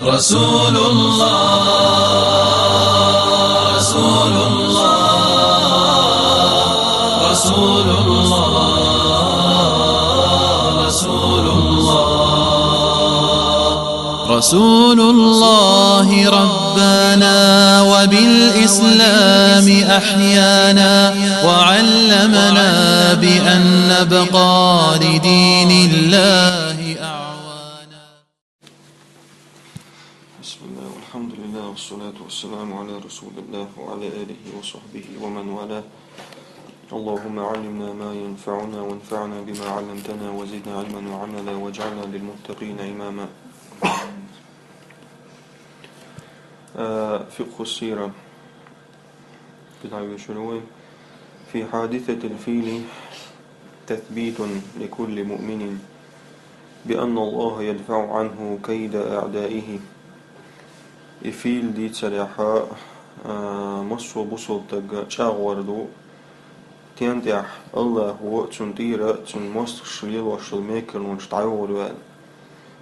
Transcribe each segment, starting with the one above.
رسول الله رسول الله رسول الله رسول الله رسول الله ربنا وبالإسلام أحيانا وعلمنا بأن نبقى لدين الله أعوانا. بسم الله والحمد لله والصلاة والسلام على رسول الله وعلى آله وصحبه ومن والاه. اللهم علمنا ما ينفعنا وانفعنا بما علمتنا وزدنا علما وعملا واجعلنا للمتقين إماما. فقه السيرة في حادثة الفيل تثبيت لكل مؤمن بأن الله يدفع عنه كيد أعدائه. إفيل دي تسريحا مصر بصل تشاغوردو تيانتح الله هو تنطيرة تنمصر شليل وشل ميكر ونشتعور.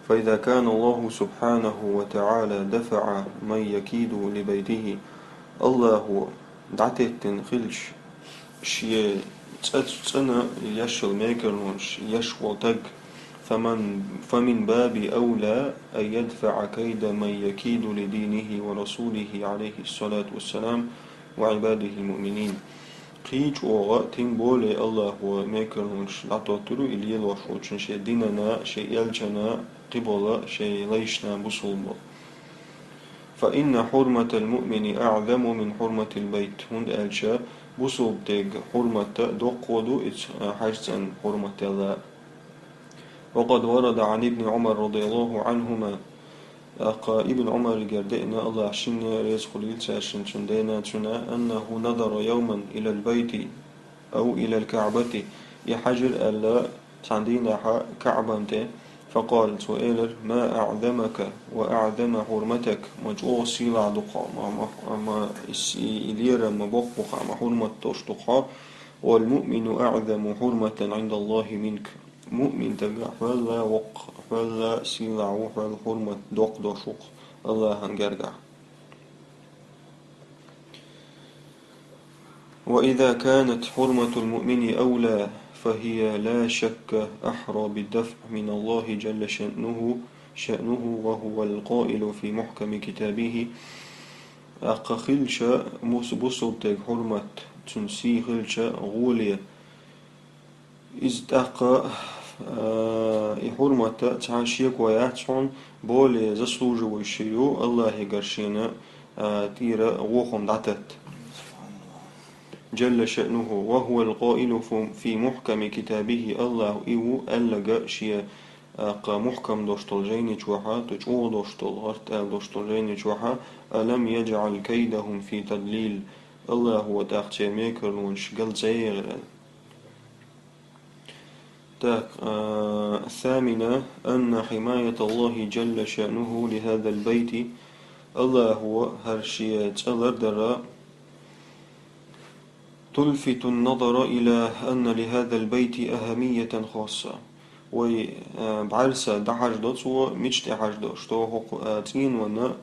فإذا كان الله سبحانه وتعالى دفع من يكيد لبيته الله هو دعته تنخلش شيء تسنى يشل ميكر ونش يشوتك فمن باب أولى أن يدفع كيد من يكيد لدينه ورسوله عليه الصلاة والسلام وعباده المؤمنين. قيج وغاتين بولي الله هو ميكر ونش لعطوترو إليل وشوشن شيء ديننا شيء يلجنا قبل شيء ليشنا بصلب. فإن حرمة المؤمن أعظم من حرمة البيت. هند ألشا بصلب تيج حرمة دقودو حجزا حرمة الله. وقد ورد عن ابن عمر رضي الله عنهما ابن عمر الجردئنا الله عشنا ريس خليل ساشن شندينا تنا أنه نظر يوما إلى البيت أو إلى الكعبة يحجر ألا تعدينا كعبة فقال سؤال ما أعظمك وأعظم حرمتك مجوع سيلع دقا ما إليرا مبقبخ ما حرمة تشتقا والمؤمن أعظم حرمة عند الله منك. مؤمن تجاه فلا وق فلا سيلع وفلا حرمة دق دشق الله هنجرجع. وإذا كانت حرمة المؤمن أولى فهي لا شك أحرى بالدفع من الله جل شأنه وهو القائل في محكم كتابه أقخلش بصبتك حرمة تنسي خلش غولية إذ تقى حرمة تعشيك ويعطون بولي زسلوج ويشيو الله يقرشينا تيرا غوخم دعتت جل شأنه وهو القائل في محكم كتابه الله إيو ألقى شيء محكم دوشتل جيني جوحا تجعو دوشتل غرت دوشتل جيني جوحا ألم يجعل كيدهم في تضليل. الله هو تاختي ميكر ونشقل زيغر. الثامنة أن حماية الله جل شأنه لهذا البيت الله هو هرشيات الأردراء تلفت النظر إلى أن لهذا البيت أهمية خاصة. وبعرسة دحج دوتو ميشتي حج دوشتو هق تين ونا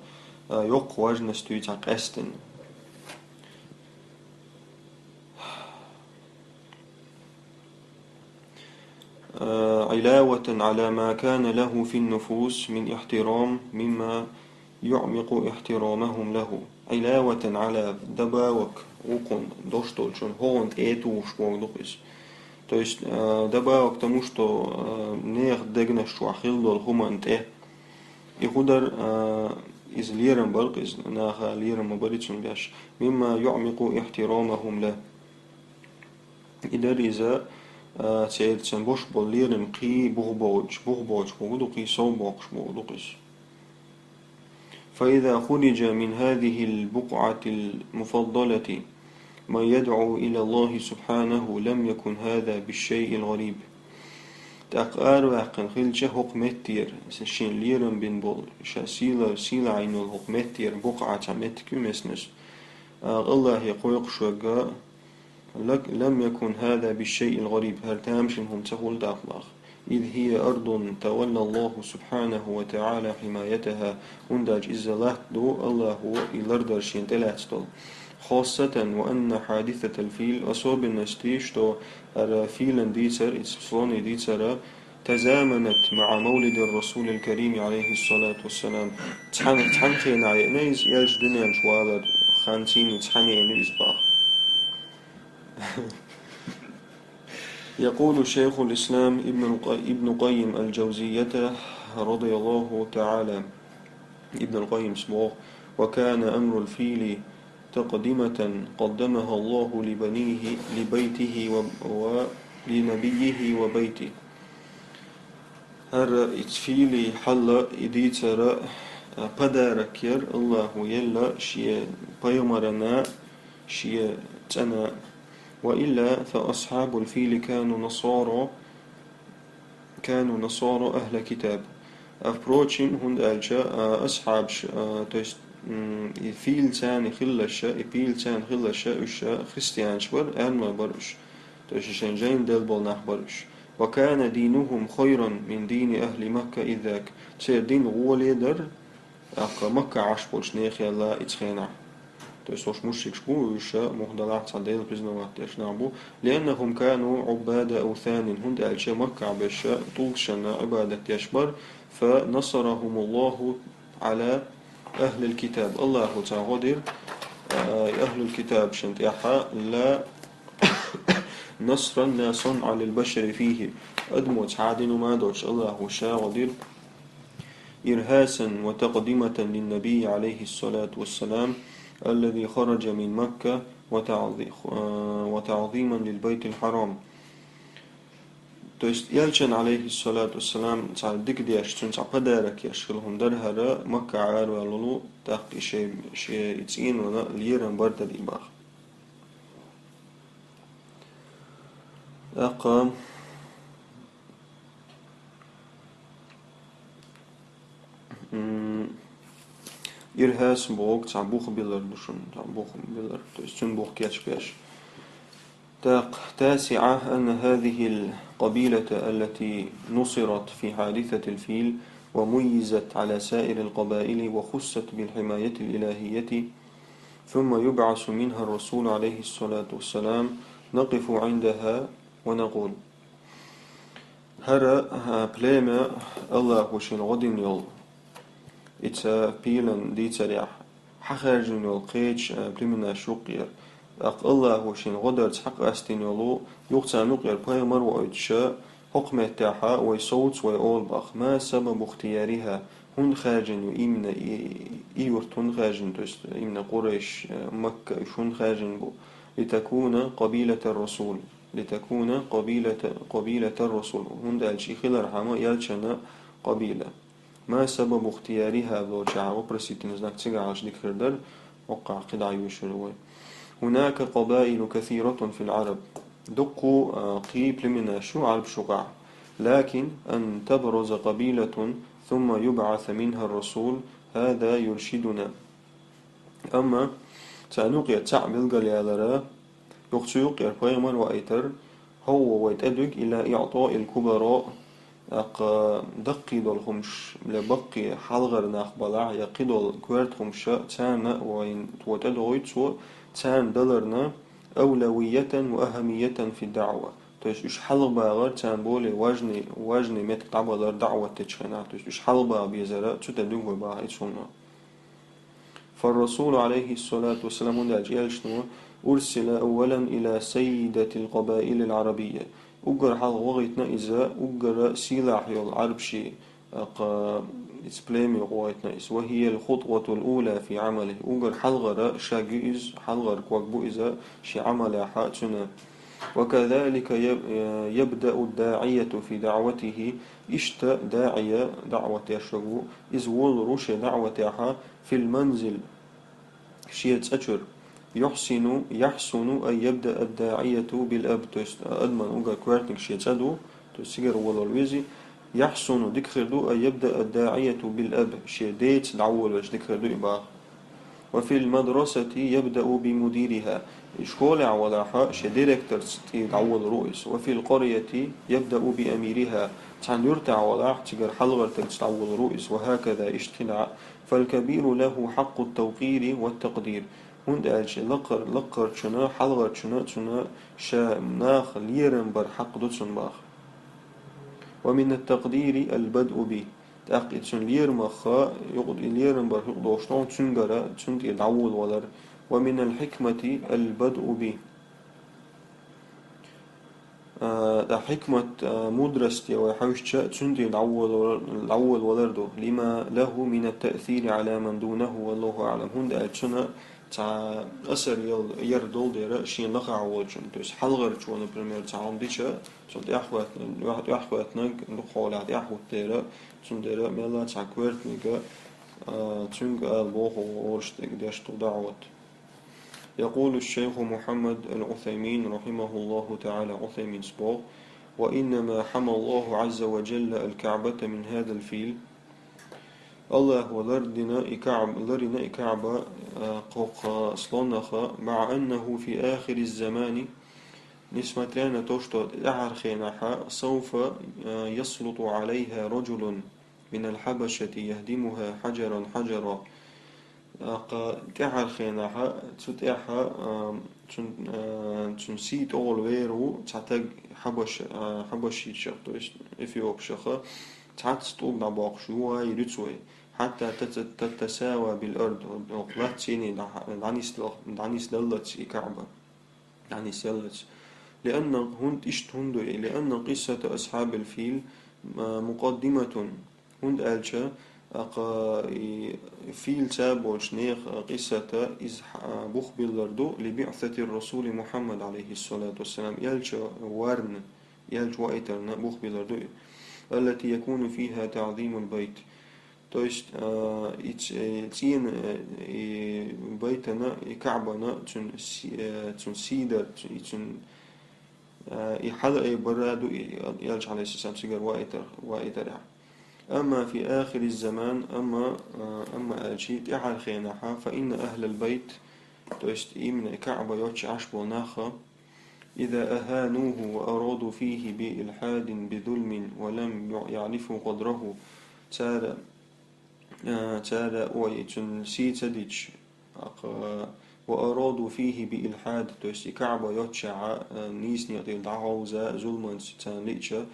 يق واجن استويتاق أستن. علاوة على ما كان له في النفوس من احترام مما يعمق احترامهم له. علاوة على دباوك وكون دوشتو شون هون ايتوش موضوعس. То есть добавок к тому, что нех дегнеш вахилдол хумант и худар из лирам балк из наха лирам мабаричун бяш мимма ю'мику ихтирамахум ла. إذا إذا سيرتسن بوش بالليرم قي بغبوج بغدو قي صوبوش بغدوقس. فإذا خرج من هذه البقعة المفضلة ما يدعو إلى الله سبحانه لم يكن هذا بالشيء الغريب. تأقار واقن خلش حق متير سشين ليرم بن بول سيلا عينو الحق متير بقعة متكو مسنس الله يقويق شوقا لم يكن هذا بالشيء الغريب. هل تامشن هم تقول داخلاق إذ هي أرض تولى الله سبحانه وتعالى حمايتها ونداج إزالات دو الله إلردر شينتلاتستول خاصة وأن حادثة الفيل أصاب النستيش تو فيلا ديتر إتسلوني ديتر تزامنت مع مولد الرسول الكريم عليه الصلاة والسلام تحن خينا ينيز يلج دنيا شوالر خانتين تحني ينيز باخ. يقول شيخ الإسلام ابن قيم الجوزية رضي الله تعالى ابن القيم اسمه وكان أمر الفيل تقدمة قدمها الله لبنيه لبيته ولنبيه وبيته هر اتفيلي حل إديتر بداركير الله يلا شيء بيمرنا شيء تنا وإلا فأصحاب الفيل كانوا نصارى أهل كتاب approaching هند ألشا أصحاب توست فيل تاني خلشة إبيل تاني خلشة إشا خريستيان شبر أرما برش توش شنجين دلبل نحبرش وكان دينهم خيرا من دين أهل مكة إذاك تير دين غولي در مكة عشبوش نيخي الله إتخينا توش مشرك شبو إشا مهدلات صديل بزنوات تشنعبو لأنهم كانوا عباد أوثان هند ألشا مكة عبشا طولشنا عبادة يشبر فنصرهم الله على أهل الكتاب الله تعالى أهل الكتاب شنت يحا لا نصرا لا صنع للبشر فيه أدموت عادن ما دوش الله شاغدير إرهاسا وتقدمة للنبي عليه الصلاة والسلام الذي خرج من مكة وتعظيما للبيت الحرام. То есть Ялчин, алейхиссалату вассалам, цаль дикдияш, цун цападарак яшхилхум дархара, Макка аарва лулу, так ше ицин вана лиран барда дибах. Аqa إرهاس بوق تعبوخ بيلر دشون تعبوخ بيلر то есть цун بوق كيش تاسعة أن هذه القبيلة التي نصرت في حادثة الفيل وميزت على سائر القبائل وخصت بالحماية الإلهية ثم يبعث منها الرسول عليه الصلاة والسلام نقف عندها ونقول هرا بليما الله وشين غدن يل إتا بيلن دي تريح حخرجن يل قيتش بلمنا شوقير أق الله وشين غدر تحق أستين يلو يقتع نقير بيمر وإتشاء حكمة تاحا ويصوت ويقول بخ ما سبب اختيارها هن خارجن يؤمن إيورت هن خارجن إمن قريش مكة هن خارجن بو لتكون قبيلة الرسول هن دالشي خلال حما يالشنا قبيلة ما سبب اختيارها ذو جعو برسيتين زناك تيغاش ديكردر وقع قدع يوشروي هناك قبائل كثيرة في العرب دقوا قيب لمنا شو عرب شقع لكن أن تبرز قبيلة ثم يبعث منها الرسول هذا يرشدنا أما تعنوقيا تعمل قليالرا يقتيوق يربيمر وأيتر هو ويتأدق إلى إعطاء الكبراء دقيدو الخمش لبقي حلغر ناخبلع يقيدو كوارت خمشة تانا وين توتدغيت سو تان دلرنا أولوية وأهمية في الدعوة توش إش حلق باغر تان بولي واجني متك تعبالر دعوة تشخنا توش إش حلق باغ بيزارة تتدوه باغ إتسونا فالرسول عليه الصلاة والسلام داجيال شنو أرسل أولا إلى سيدة القبائل العربية أجر حلق وغيتنا إذا أجر سلاح يول عربشي إسبلامي غويتنا وهي الخطوة الأولى في عمله أجر حلغر شاجئز حلغر كوكبو إذا شي عمل حاتنا وكذلك يبدأ الداعية في دعوته إشت داعية دعوة يشربو إذ ولرش دعوة في المنزل شيء أجر يحسن أن يبدأ الداعية بالأب أدمن أجر كوارتنك شيء تدو تسيجر ولرويزي يحسن ذكر أن يبدأ الداعية بالأب شيء ديت العول وش ذكر إباه وفي المدرسة يبدأ بمديرها شكولع ولا حاش ديريكتور يتعول رؤيس. وفي القرية يبدأ بأميرها تان يرتع ولا تجر حلغر تتعول رؤيس، وهكذا اشتنع. فالكبير له حق التوقير والتقدير. هند ألش لقر شنا حلغر شنا شا ناخ ليرن بر حق دوتسن باخ. ومن التقدير البدء به تأقيد سن لير مخا يقض ليرن بر يقضوشتون تنجرا تنت يدعول ولر. ومن الحكمة البدء به دا حكمة مدرستي وحوش تنت يدعول ولردو لما له من التأثير على من دونه والله أعلم. هند أتشنا تاع أثر يردول ديرا شين لقى عوالجن توس حلغر شوانا بريمير تعام ديشا تنت أحواتنا نقول عاد أحوات ديرا تنت ديرا ميلا تاع كويرتنيكا تنك البوخ وورشتك ديشتو دعوت. يقول الشيخ محمد العثيمين رحمه الله تعالى عثيمين سبوغ: وإنما حمى الله عز وجل الكعبة من هذا الفيل. الله لرنا إكعب قوق صلنخ، مع أنه في آخر الزمان نسمتان تشتد أعرخينها سوف يسلط عليها رجل من الحبشة يهدمها حجرا حجرا. تعرخينها تتأحى تنسيت أول ويرو تعتق حبشي شخ إثيوب شخ تعتستوب نباق شوها يرتوي حتى تتساوى بالأرض. وقلت سيني دعنيس دلت كعبة دعنيس دلت. لأن هند هندو لأن قصة أصحاب الفيل مقدمة. هند ألشا فيل تابو شنيخ قصة إز بخ بالردو لبعثة الرسول محمد عليه الصلاة والسلام. يلشا وارن يلش وائترنا بخ بالردو التي يكون فيها تعظيم البيت. تويست تين بيتنا كعبنا تن سيدر تن يحلق برادو يلش عليه السلام سيجر وائتر. أما في آخر الزمان أما أجيت إحال خيناها فإن أهل البيت تويست من كعبة يوتش عشب وناخا إذا أهانوه وأرادوا فيه بإلحاد بظلم ولم يعرفوا قدره تارا أويتن سيتدج وأرادوا فيه بإلحاد تويست كعبة يوتش نيسني يطيل دعوزا ظلما ستانليتشا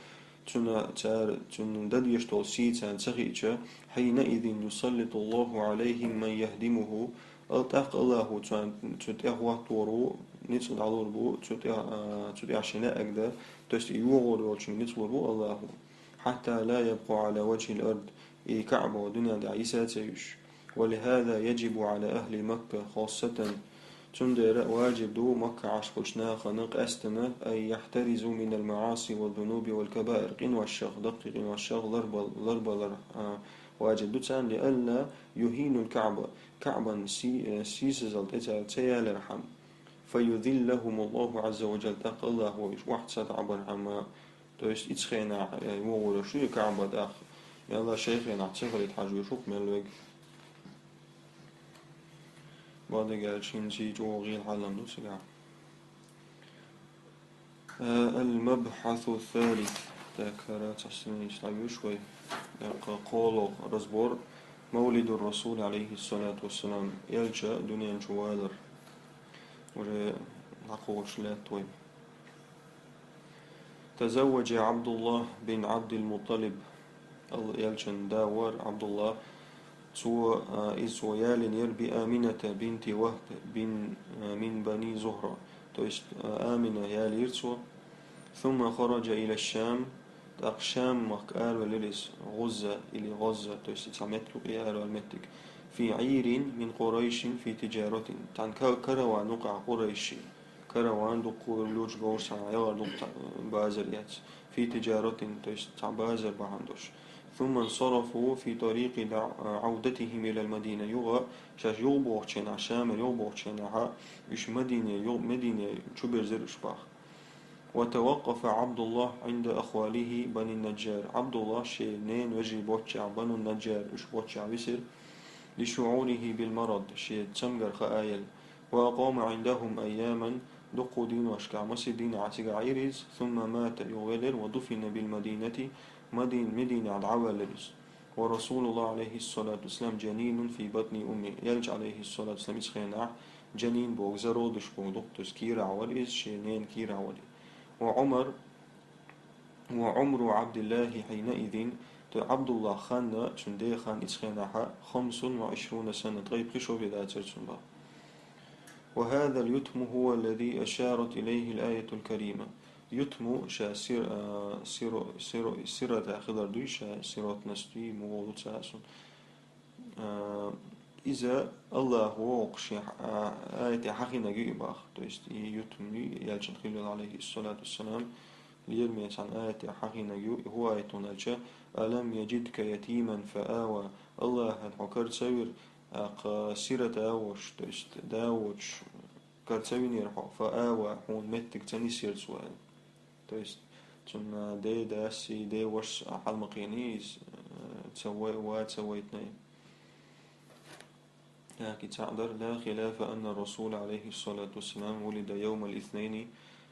تن دديش تولسي تان سخيتشا حينئذ يسلط الله عليهم من يهدمه. ألتاق الله تتأه وقتورو نتسل على البو تتأه شناء أكدا تست يوغور والشم نتسل الله حتى لا يبقى على وجه الأرض كعبة ودنيا دعيسة تيش. ولهذا يجب على أهل مكة خاصة تندر واجب دو مكة عشقشنا خنق أستنا أن يحترزوا من المعاصي والذنوب والكبائر قن والشغ دقي قن والشغ ضرب واجب دو تان لألا يهين الكعبة كعبا سيسزل تيال رحم فيذلهم الله عز وجل. تق الله ويش واحد ستعبر عما تويست إتخينا يوغل شو كعبة داخل يلا شيخنا تسفر يتحاجوا يشوف من الوقت بعد قال شينزي جو غير حلم نسجع. المبحث الثالث ذكرت السنين يسلعيو شوي قولوا رزبور مولد الرسول عليه الصلاة والسلام يلجأ دنيا جوالر ونقول شلات. تزوج عبد الله بن عبد المطلب يلجن داور عبد الله سوى إسويال يربي آمنة بنت وهب من بني زهرة تويست آمنة ياليرسو. ثم خرج إلى الشام الشام مكار وللس غزة إلى غزة تويست تعمتلو إيار والمتك في عير من قريش في تجارة تان كروان نقع قريش كروان دقور لوج غورس عيار دق بازريات في تجارة تويست بازر بهندوش. ثم انصرفوا في طريق عودتهم إلى المدينة يغا شاش يغبوغتشين عشام يغبوغتشين ها إش مدينة شبر زرش باخ. وتوقف عبد الله عند أخواله بني النجار. عبد الله شي نين وجي بوتشع بنو النجار إش بوتشع بسر لشعوره بالمرض شيء تشمجر خآيل وأقام عندهم أياما دقو دين واشكع مسدين عسق عيرز ثم مات يغلر ودفن بالمدينة مدينة عوالرز ورسول الله عليه الصلاة والسلام جنين في بطن أمه يلج عليه الصلاة والسلام إسخينا جنين بوغ زرودش بوغ دكتوس كيرا عوالرز شينين كيرا عوالي وعمر عبد الله حينئذ عبد الله خان شندي خان إسخينا 25 سنة غيب قشو بلا ترسنبا وهذا اليتم هو الذي أشارت إليه الآية الكريمة يتم شا سيرة خضر دوي شا سيرة نستوي مغوض ساسون إذا الله هو وقش آية حقنا جيباخ تو است يتم يلشن خلال عليه الصلاة والسلام ليرمي عن آية حقنا هو آية نلشا ألم يجدك يتيما فآوى الله هنحكر تسوير سيرة آوش تو است داوش كارتسوين يرحو فآوى حون متك تاني سير سؤال تو است ثم دي داسي دي وش حال مقينيز تسوي واتسويتني لكن تعذر لا خلاف أن الرسول عليه الصلاة والسلام ولد يوم الاثنين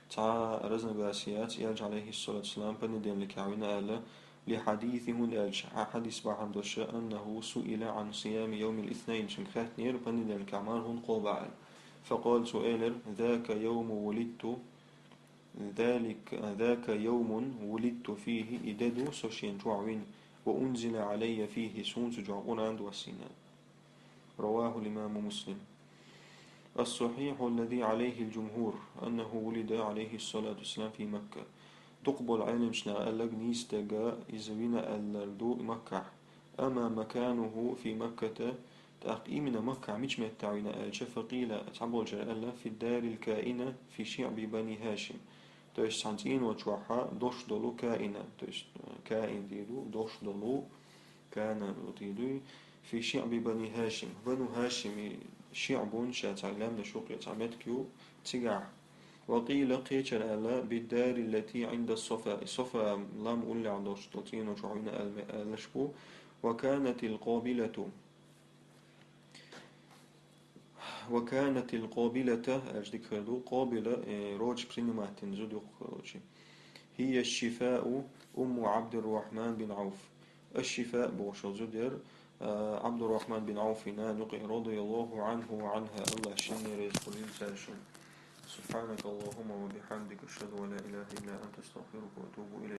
تع رزن باسيات يلج عليه الصلاة والسلام بندين لكعوين آلا لحديثه الألج حديث بعد الشاء أنه سئل عن صيام يوم الاثنين شنخات نير بندين لكعمان هن قوبعال فقال سؤال ذاك يوم ولدت ذاك يوم ولدت فيه إدادو سوشين جوعين وأنزل علي فيه سونس جوعون عند والسنان رواه الإمام مسلم الصحيح الذي عليه الجمهور أنه ولد عليه الصلاة والسلام في مكة تقبل علم شنا ألق نيستجا إزوين ألردو مكة أما مكانه في مكة تقييمنا مكة مش متعوين ألش فقيل تعبول جرألا في الدار الكائنة في شعب بني هاشم توش سانتين وشوحا دوش دولو كائنة توش كائن ديدو دوش دولو كان ديدو في شعب بني هاشم بنو هاشم شعب شاتعلم نشوق يتعمدكيو تقع وقيل قيتر ألا بالدار التي عند الصفا الصفا لم أقول عندوش تطين وشعوين ألشبو وكانت القابلة أجدك هردو قابلة روج برينمات زودو روجي هي الشفاء أم عبد الرحمن بن عوف الشفاء بوشل زودر عبد الرحمن بن عوف نقي رضي الله عنه وعنها الله شنير يسقلين ساشن سبحانك اللهم وبحمدك أشهد ولا إله إلا أنت استغفرك وأتوب إليك